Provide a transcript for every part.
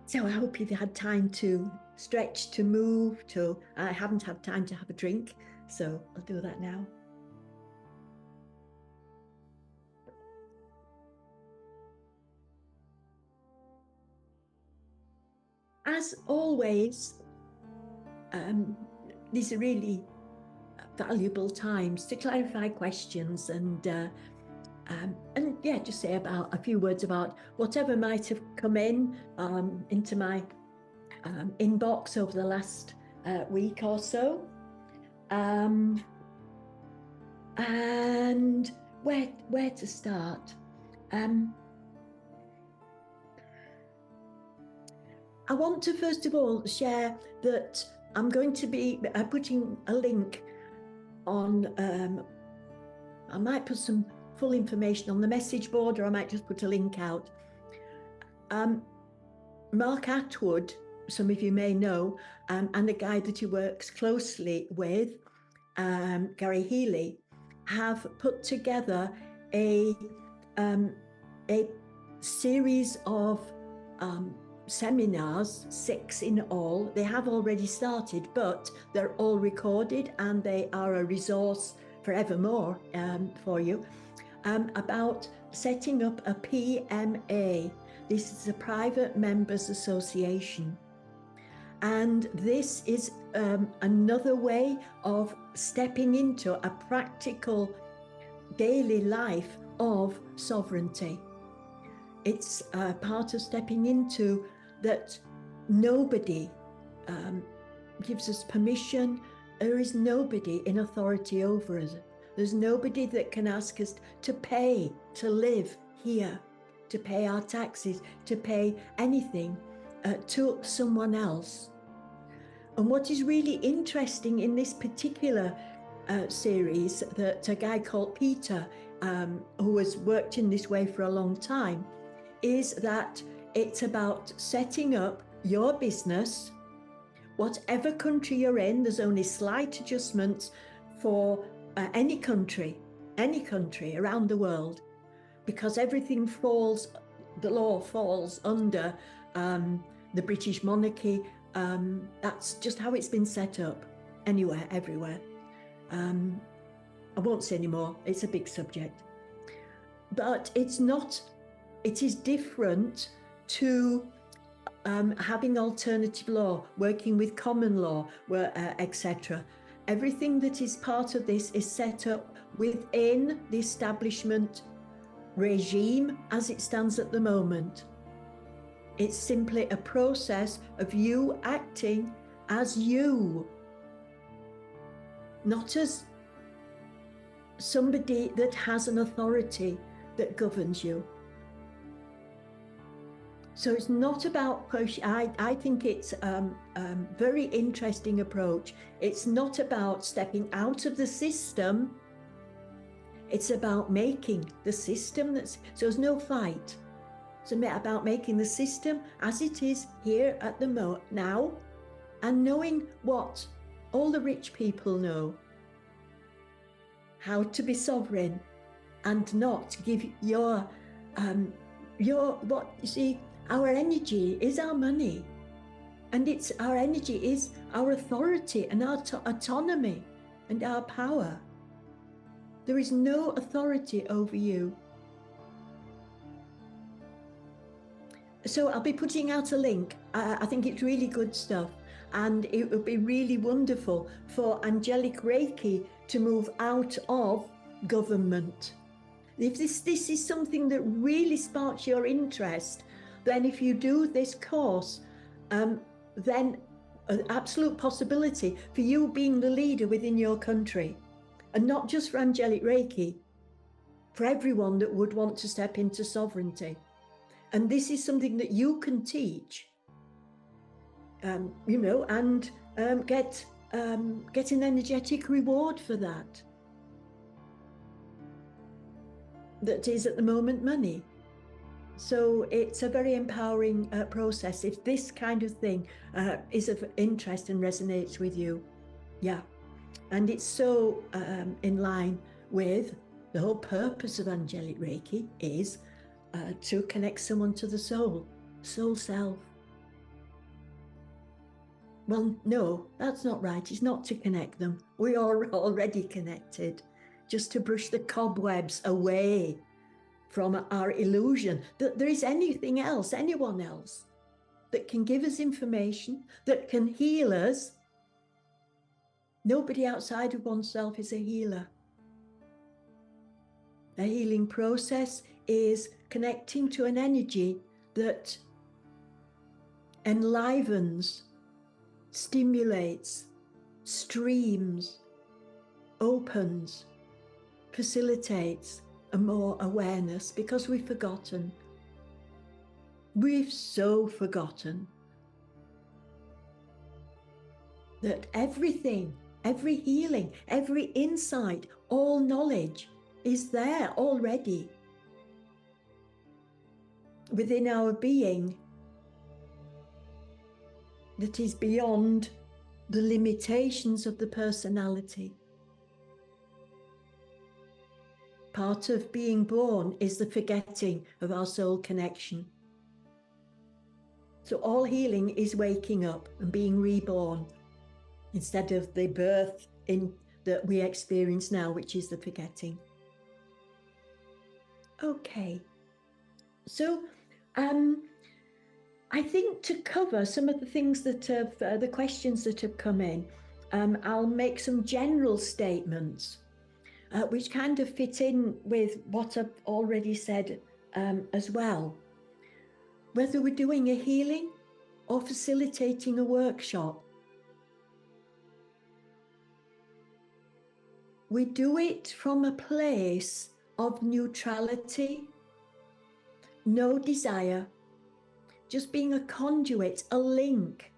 So I hope you've had time to stretch, to move, I haven't had time to have a drink, so I'll do that now. As always, these are really valuable times to clarify questions and yeah, just say about a few words about whatever might have come in into my inbox over the last week or so. And where to start? I want to first of all share that I'm going to be putting a link on, I might put some full information on the message board, or I might just put a link out. Mark Atwood, some of you may know, and the guy that he works closely with, Gary Healy, have put together a series of seminars, 6 in all. They have already started, but they're all recorded and they are a resource forevermore for you, about setting up a PMA. This is a private members association. And this is another way of stepping into a practical daily life of sovereignty. It's part of stepping into that nobody gives us permission. There is nobody in authority over us. There's nobody that can ask us to pay to live here, to pay our taxes, to pay anything to someone else. And what is really interesting in this particular series, that a guy called Peter, who has worked in this way for a long time, is that it's about setting up your business, whatever country you're in. There's only slight adjustments for any country around the world, because everything falls, the law falls under the British monarchy. That's just how it's been set up, anywhere, everywhere. I won't say any more, it's a big subject. But it's not, it is different to having alternative law, working with common law, etc. Everything that is part of this is set up within the establishment regime as it stands at the moment. It's simply a process of you acting as you, not as somebody that has an authority that governs you. So it's not about push. I think it's a very interesting approach. It's not about stepping out of the system. It's about making the system so there's no fight. It's about making the system as it is here at the now, and knowing what all the rich people know, how to be sovereign and not give your what you see. Our energy is our money, and our energy is our authority and our autonomy and our power. There is no authority over you. So I'll be putting out a link. I think it's really good stuff, and it would be really wonderful for Angelic Reiki to move out of government. If this is something that really sparks your interest, then if you do this course, then an absolute possibility for you being the leader within your country, and not just for Angelic Reiki, for everyone that would want to step into sovereignty. And this is something that you can teach, you know, and get an energetic reward for that. That is at the moment money. So it's a very empowering process if this kind of thing is of interest and resonates with you. Yeah. And it's so in line with the whole purpose of Angelic Reiki is to connect someone to the soul self. Well, no, that's not right. It's not to connect them. We are already connected, just to brush the cobwebs away from our illusion that there is anything else, anyone else, that can give us information, that can heal us. Nobody outside of oneself is a healer. A healing process is connecting to an energy that enlivens, stimulates, streams, opens, facilitates a more awareness, because we've forgotten. We've so forgotten that everything, every healing, every insight, all knowledge is there already within our being, that is beyond the limitations of the personality. Part of being born is the forgetting of our soul connection. So all healing is waking up and being reborn, instead of the birth that we experience now, which is the forgetting. Okay, so I think to cover some of the things that have, the questions that have come in, I'll make some general statements which kind of fit in with what I've already said as well. Whether we're doing a healing or facilitating a workshop, we do it from a place of neutrality, no desire, just being a conduit, a link,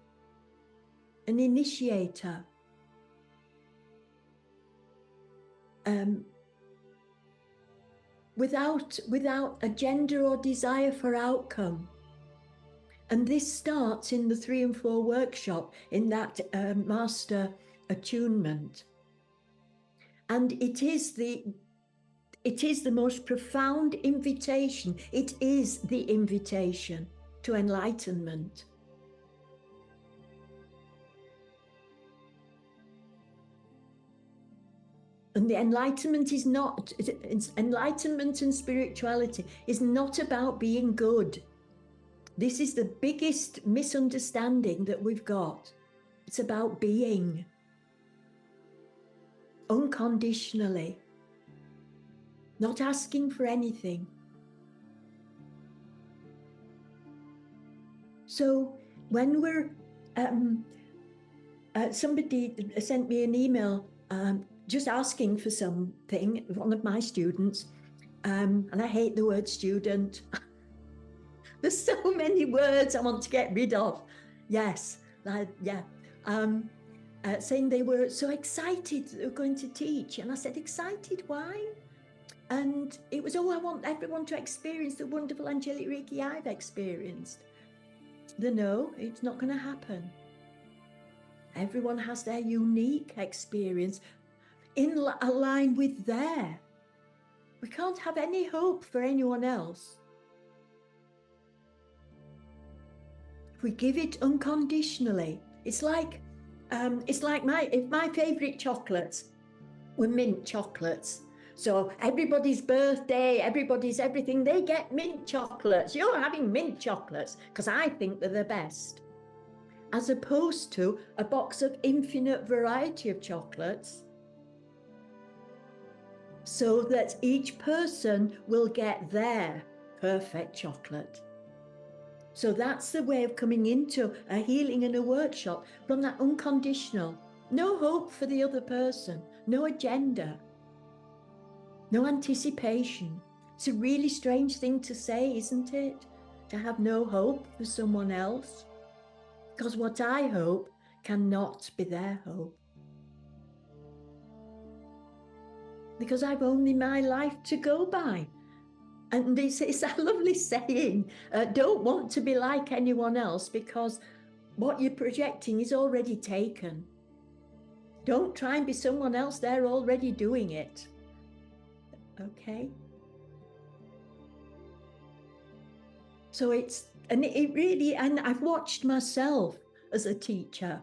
an initiator. Without agenda or desire for outcome. And this starts in the 3 and 4 workshop, in that master attunement. And it is the most profound invitation. It is the invitation to enlightenment. And the enlightenment is not, enlightenment and spirituality is not about being good. This is the biggest misunderstanding that we've got. It's about being unconditionally, not asking for anything. So when we're, somebody sent me an email just asking for something, one of my students, and I hate the word student. There's so many words I want to get rid of. Yes, yeah. Saying they were so excited they were going to teach. And I said, excited, why? And it was, oh, I want everyone to experience the wonderful Angelic Reiki I've experienced. No, it's not going to happen. Everyone has their unique experience in line with their. We can't have any hope for anyone else. If we give it unconditionally, it's like my favorite chocolates were mint chocolates. So everybody's birthday, everybody's everything, they get mint chocolates. You're having mint chocolates because I think they're the best. As opposed to a box of infinite variety of chocolates, so that each person will get their perfect chocolate. So that's the way of coming into a healing and a workshop, from that unconditional. No hope for the other person, no agenda, no anticipation. It's a really strange thing to say, isn't it? To have no hope for someone else. Because what I hope cannot be their hope. Because I've only my life to go by. And it's a lovely saying, don't want to be like anyone else, because what you're projecting is already taken. Don't try and be someone else, they're already doing it. Okay? So it really, and I've watched myself as a teacher,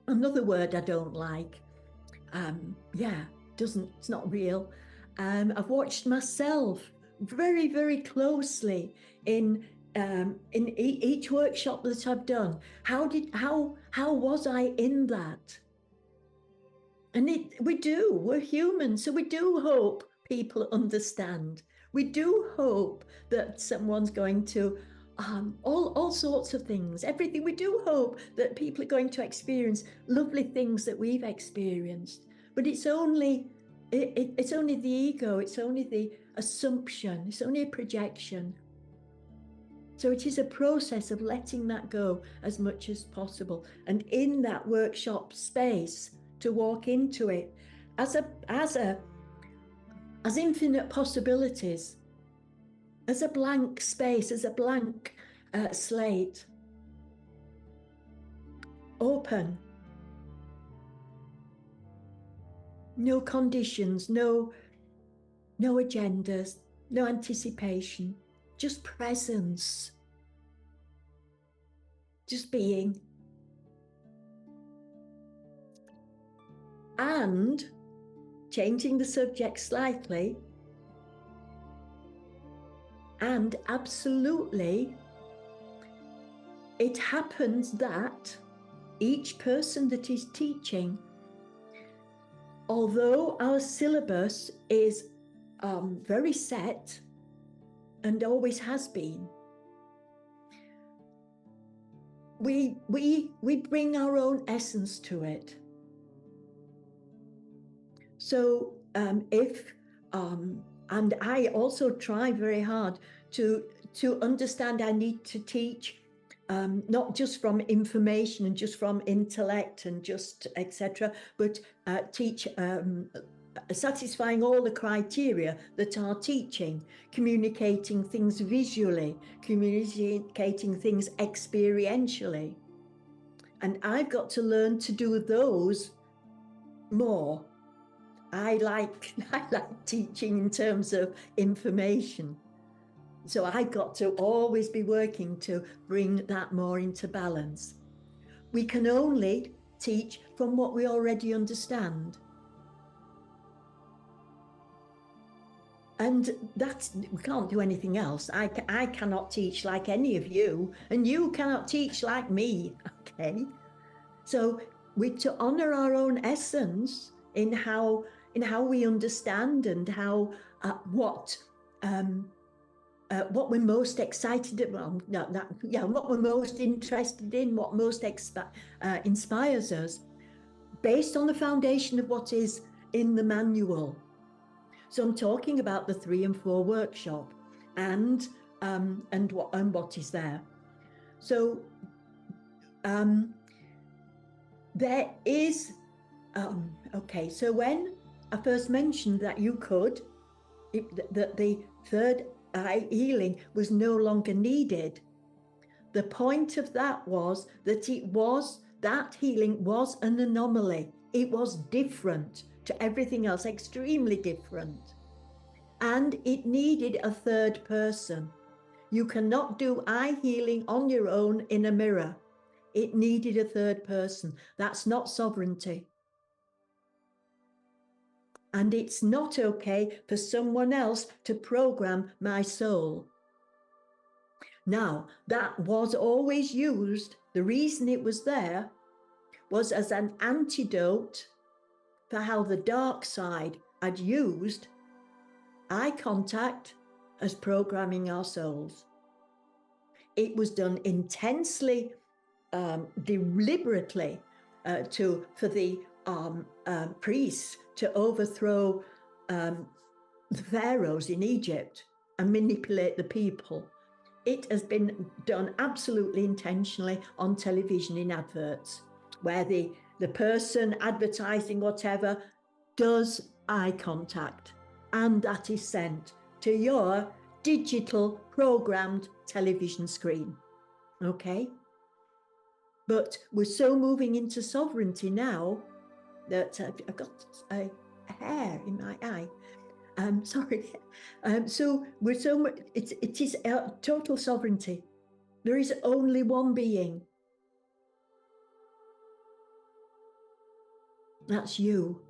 Another word I don't like. It's not real. I've watched myself very, very closely in each workshop that I've done. How was I in that? And we're human, so we do hope people understand. We do hope that someone's going to all sorts of things, everything. We do hope that people are going to experience lovely things that we've experienced. But it's only it's only the ego, it's only the assumption, it's only a projection. So it is a process of letting that go as much as possible. And in that workshop space, to walk into it as infinite possibilities, as a blank space, as a blank slate, open, no conditions, no agendas, no anticipation, just presence, just being. And changing the subject slightly, and absolutely, it happens that each person that is teaching, although our syllabus is very set and always has been, we bring our own essence to it. So and I also try very hard to understand I need to teach not just from information and just from intellect and just etc., but teach satisfying all the criteria that are teaching, communicating things visually, communicating things experientially. And I've got to learn to do those more. I like teaching in terms of information. So I've got to always be working to bring that more into balance. We can only teach from what we already understand. And we can't do anything else. I cannot teach like any of you, and you cannot teach like me, okay? So we're to honor our own essence in how we understand and how what we're most excited about, what we're most interested in, what most inspires us, based on the foundation of what is in the manual. So I'm talking about the 3 and 4 workshop and what is there. So there is okay. So when I first mentioned that that the third eye healing was no longer needed, the point of that was that that healing was an anomaly. It was different to everything else, extremely different. And it needed a third person. You cannot do eye healing on your own in a mirror. It needed a third person. That's not sovereignty. And it's not okay for someone else to program my soul. Now, that was always used. The reason it was there was as an antidote for how the dark side had used eye contact as programming our souls. It was done intensely, deliberately, for the priests to overthrow the pharaohs in Egypt and manipulate the people. It has been done absolutely intentionally on television in adverts, where the person advertising whatever does eye contact, and that is sent to your digital programmed television screen. Okay? But we're so moving into sovereignty now that I've got a hair in my eye. Sorry. So we're so much, it is total sovereignty. There is only one being. That's you.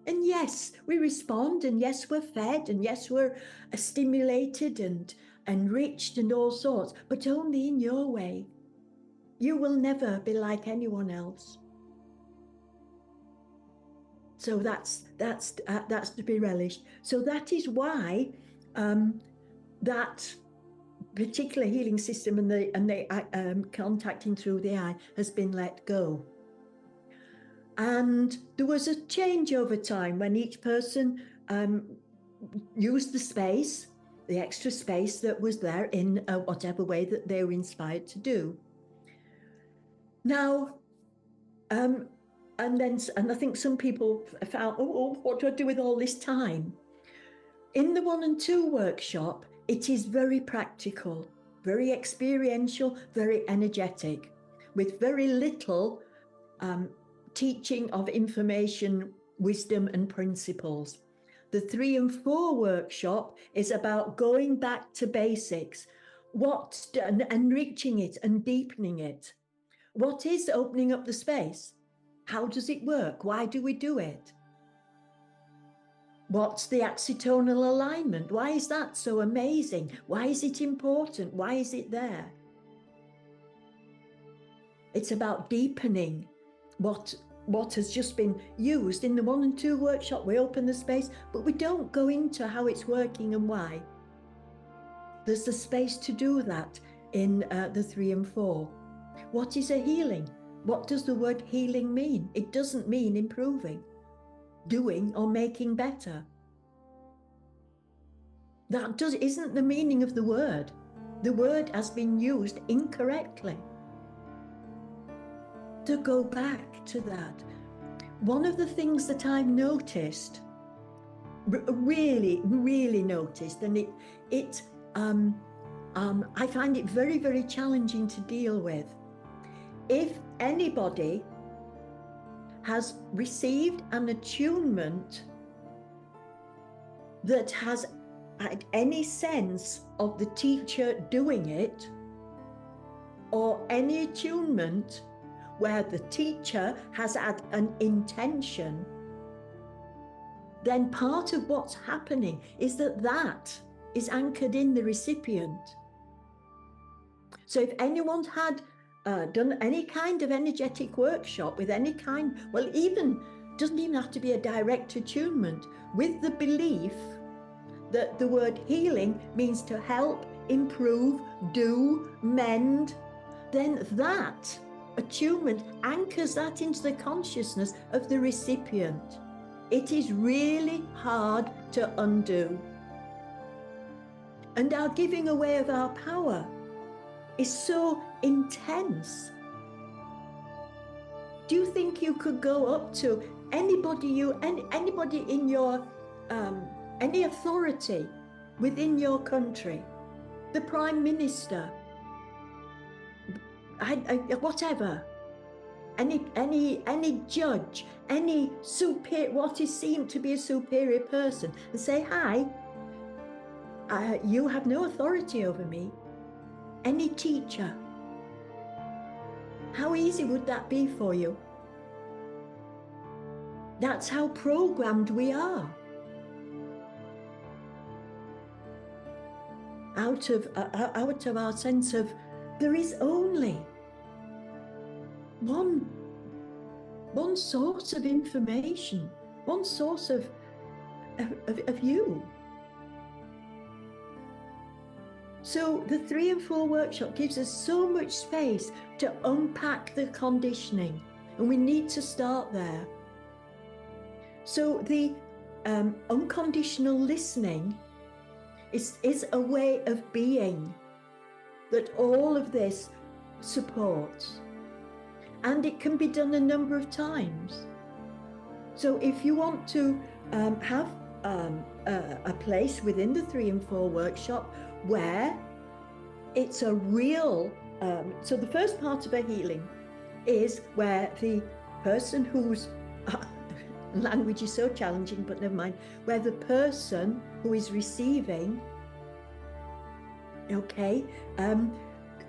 And yes, we respond, and yes, we're fed, and yes, we're stimulated and enriched and all sorts, but only in your way. You will never be like anyone else. So that's to be relished. So that is why that particular healing system and the contacting through the eye has been let go. And there was a change over time when each person used the space, the extra space that was there in whatever way that they were inspired to do. Now, and I think some people found, what do I do with all this time? In the 1 and 2 workshop, it is very practical, very experiential, very energetic, with very little teaching of information, wisdom, and principles. The 3 and 4 workshop is about going back to basics, and reaching it and deepening it. What is opening up the space? How does it work? Why do we do it? What's the accitonal alignment? Why is that so amazing? Why is it important? Why is it there? It's about deepening what has just been used. In the 1 and 2 workshop, we open the space, but we don't go into how it's working and why. There's the space to do that in the 3 and 4. What is a healing? What does the word healing mean? It doesn't mean improving, doing, or making better. That isn't the meaning of the word. The word has been used incorrectly. To go back to that, one of the things that I've noticed, really noticed, and I find it very, very challenging to deal with. If anybody has received an attunement that has had any sense of the teacher doing it, or any attunement where the teacher has had an intention, then part of what's happening is that is anchored in the recipient. So if anyone's had done any kind of energetic workshop with any kind, well, even doesn't even have to be a direct attunement, with the belief that the word healing means to help, improve, do, mend, then that attunement anchors that into the consciousness of the recipient. It is really hard to undo. And our giving away of our power is so intense. Do you think you could go up to anybody in your any authority within your country, the Prime Minister, whatever, any judge, any what is seen to be a superior person, and say, hi, you have no authority over me? Any teacher, how easy would that be for you? That's how programmed we are. Out of our sense of, there is only one source of information, one source of you. So the 3 and 4 workshop gives us so much space to unpack the conditioning, and we need to start there. So the unconditional listening is a way of being that all of this supports, and it can be done a number of times. So if you want to have a place within the 3 and 4 workshop where it's a real, so the first part of a healing is where the person who's, language is so challenging, but never mind, where the person who is receiving,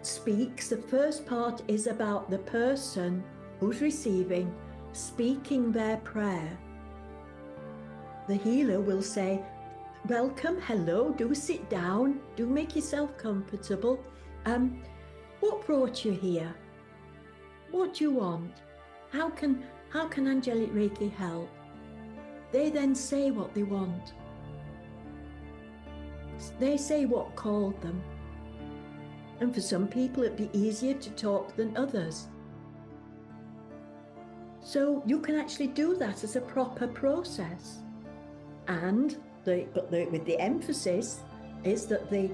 speaks. The first part is about the person who's receiving speaking their prayer, the healer will say, welcome, hello, do sit down, do make yourself comfortable. What brought you here? What do you want? How can Angelic Reiki help? They then say what they want. They say what called them. And for some people, it'd be easier to talk than others. So you can actually do that as a proper process. And with the emphasis is that the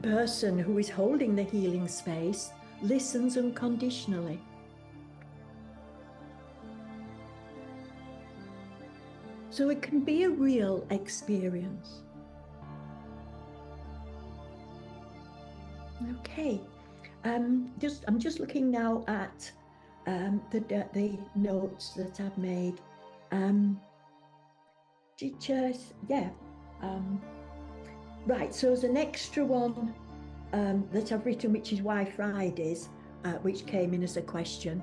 person who is holding the healing space listens unconditionally. So it can be a real experience. Okay, I'm just looking now at the notes that I've made. Teachers, yeah. Right, so there's an extra one that I've written, which is why Fridays, which came in as a question.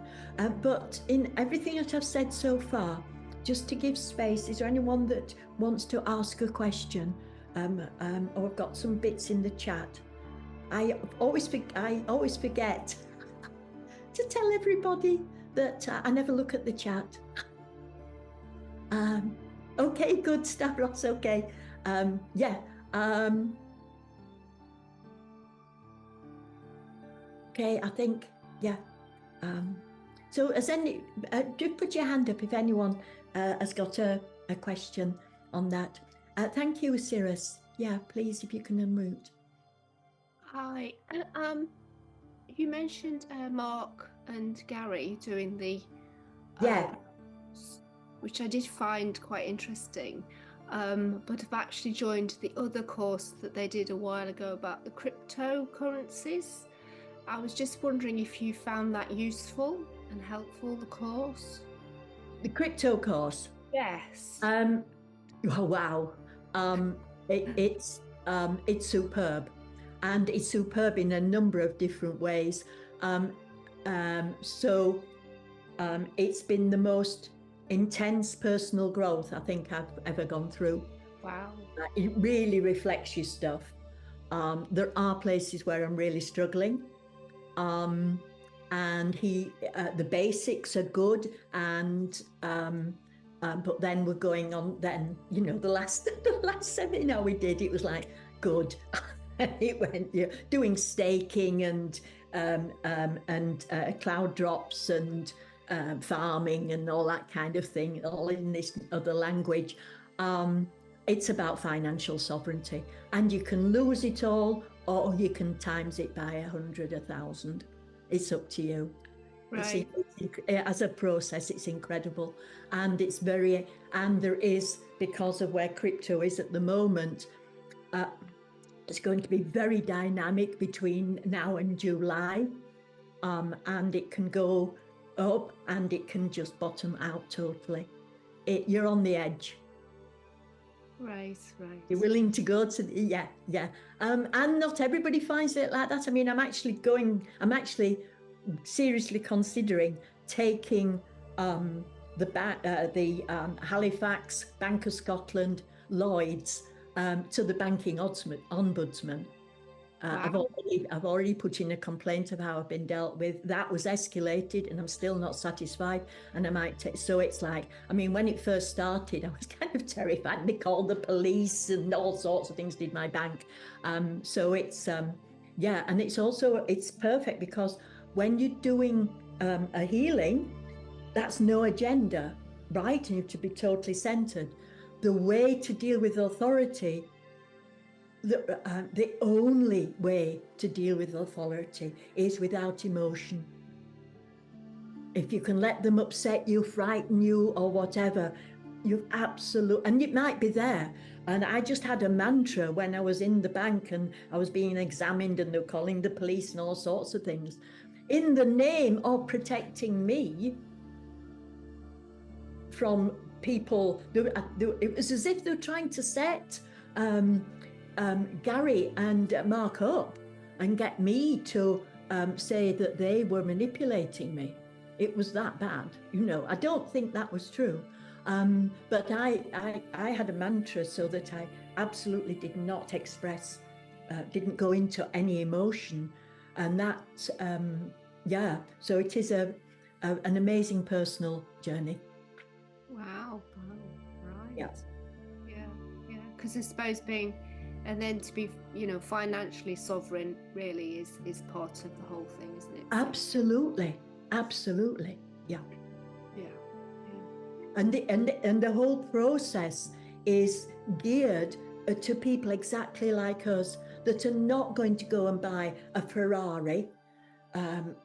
But in everything that I've said so far, just to give space, is there anyone that wants to ask a question? Or I've got some bits in the chat. I always forget to tell everybody that I never look at the chat. Okay, good, Stavros, okay. Yeah. Okay, I think, yeah. So do put your hand up if anyone has got a question on that. Thank you, Cirrus. Yeah, please, if you can unmute. Hi. You mentioned Mark and Gary doing the which I did find quite interesting. But I've actually joined the other course that they did a while ago about the cryptocurrencies. I was just wondering if you found that useful and helpful, the course. The crypto course? Yes. Oh, wow. It's superb. And it's superb in a number of different ways. It's been the most intense personal growth I think I've ever gone through. Wow. It really reflects your stuff. There are places where I'm really struggling. And the basics are good, and but then we're going on. Then the last seminar we did, it was like good. It went doing staking and cloud drops and farming and all that kind of thing, all in this other language. It's about financial sovereignty, and you can lose it all, or you can times it by 100, 1,000. It's up to you. Right. As a process, it's incredible, and there is, because of where crypto is at the moment, it's going to be very dynamic between now and July, and it can go up and it can just bottom out totally. You're on the edge. Right. You're willing to go to and not everybody finds it like that. I mean, I'm actually seriously considering taking the Halifax, Bank of Scotland, Lloyd's to the banking ombudsman. Wow. I've already put in a complaint of how I've been dealt with. That was escalated, and I'm still not satisfied. And I might so it's like, I mean, when it first started, I was kind of terrified. They called the police and all sorts of things. Did my bank. So it's and it's perfect, because when you're doing a healing, that's no agenda, right? And you have to be totally centered. The way to deal with authority. The only way to deal with authority is without emotion. If you can let them upset you, frighten you, or whatever, you've absolutely, and it might be there. And I just had a mantra when I was in the bank and I was being examined and they were calling the police and all sorts of things. In the name of protecting me from people, it was as if they were trying to set Gary and Mark up and get me to say that they were manipulating me. It was that bad, you know. I don't think that was true. But I had a mantra so that I absolutely did not express, didn't go into any emotion. And that, yeah, so it is an amazing personal journey. Wow. Right. Yeah. Yeah. Because I suppose and then to be, financially sovereign really is part of the whole thing, isn't it? Absolutely. Yeah. Yeah. And the whole process is geared to people exactly like us that are not going to go and buy a Ferrari, and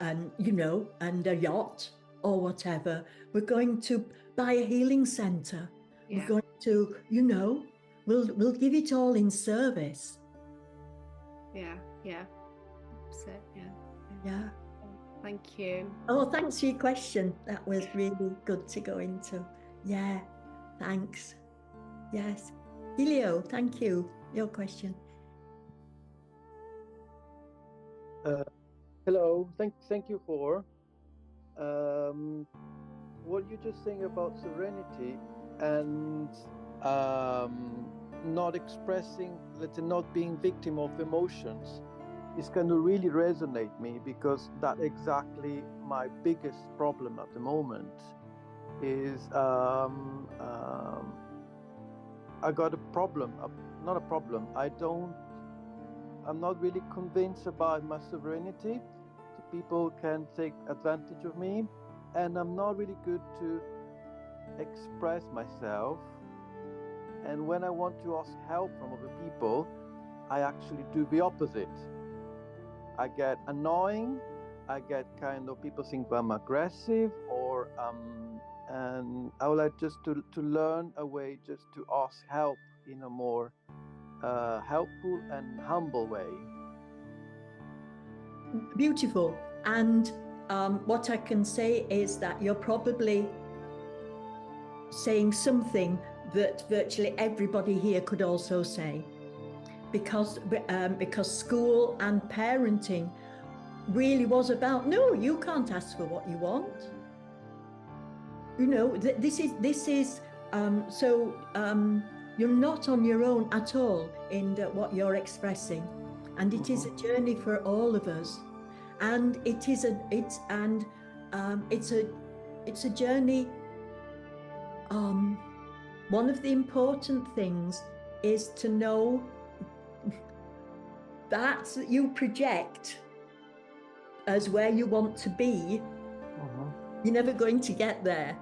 and a yacht or whatever. We're going to buy a healing center. Yeah. We're going to, we'll give it all in service. Yeah. So, Yeah. Thank you. Oh, thanks for your question. That was really good to go into. Yeah, thanks. Yes. Helio, thank you. Your question. Hello, thank you for what you just saying about serenity and not expressing, let's say, not being victim of emotions is going to really resonate me, because that exactly my biggest problem at the moment is I got a problem, not a problem. I'm not really convinced about my sovereignty. So people can take advantage of me, and I'm not really good to express myself. And when I want to ask help from other people, I actually do the opposite. I get annoying. I get kind of, people think I'm aggressive, or and I would like just to learn a way just to ask help in a more helpful and humble way. Beautiful. And what I can say is that you're probably saying something that virtually everybody here could also say, because school and parenting really was about, no, you can't ask for what you want. This is so you're not on your own at all in what you're expressing, and it is a journey for all of us, and it's a journey. One of the important things is to know that you project as where you want to be. You're never going to get there.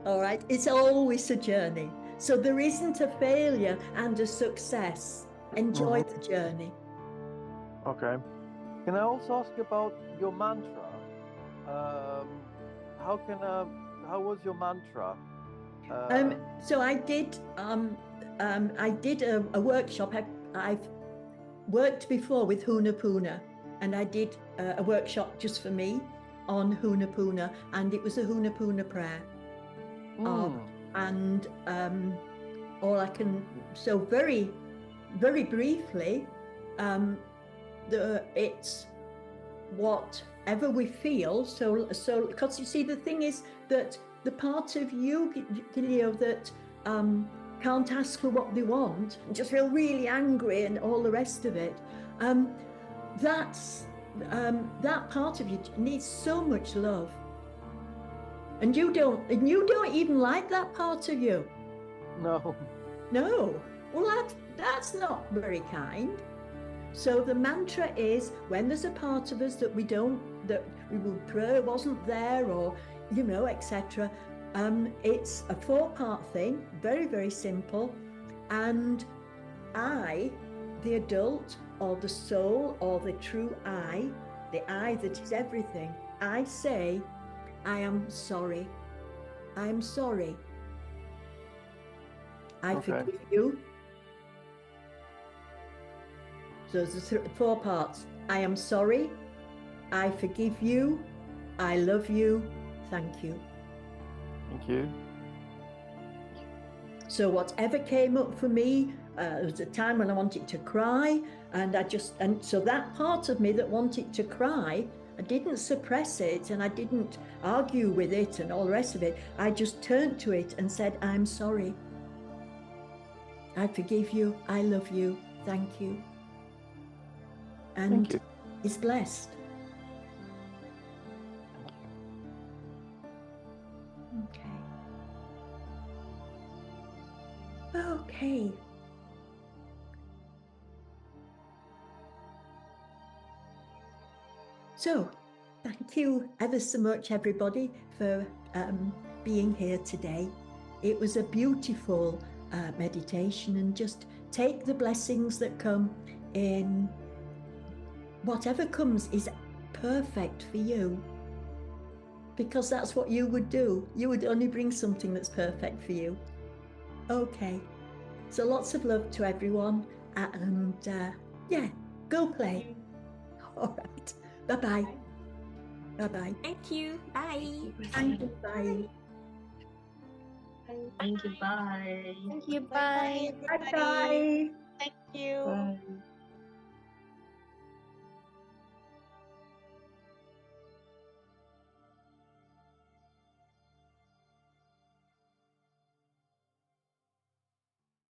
All right, it's always a journey. So there isn't a failure and a success. Enjoy the journey. Okay. Can I also ask about your mantra? How was your mantra? So I did a workshop. I've worked before with Huna Puna, and I did a workshop just for me on Huna Puna, and it was a Huna Puna prayer. And all I can, so very, very briefly, it's whatever we feel. So because you see, the thing is that the part of you, Gilio, that can't ask for what they want and just feel really angry and all the rest of it, that part of you needs so much love. And you don't even like that part of you. No. Well, that's not very kind. So the mantra is, when there's a part of us that we would prefer wasn't there, or etc. It's a 4-part thing, very, very simple. And I, the adult, or the soul, or the true I, the I that is everything, I say, I am sorry. I'm sorry. I forgive you. So there's 4 parts. I am sorry. I forgive you. I love you. Thank you. Thank you. So whatever came up for me There was a time when I wanted to cry, and so that part of me that wanted to cry, I didn't suppress it and I didn't argue with it and all the rest of it. I just turned to it and said, I'm sorry. I forgive you. I love you. Thank you. And Thank you. is blessed. Okay. So, thank you ever so much, everybody, for being here today. It was a beautiful meditation, and just take the blessings that come in. Whatever comes is perfect for you, because that's what you would do. You would only bring something that's perfect for you. Okay. So lots of love to everyone, and yeah, go play. All right. Bye-bye. Bye-bye. Thank you. Bye. Thank you. Bye. Thank you. Bye. Thank you. Bye, Bye. everybody. Bye-bye. Thank you. Bye.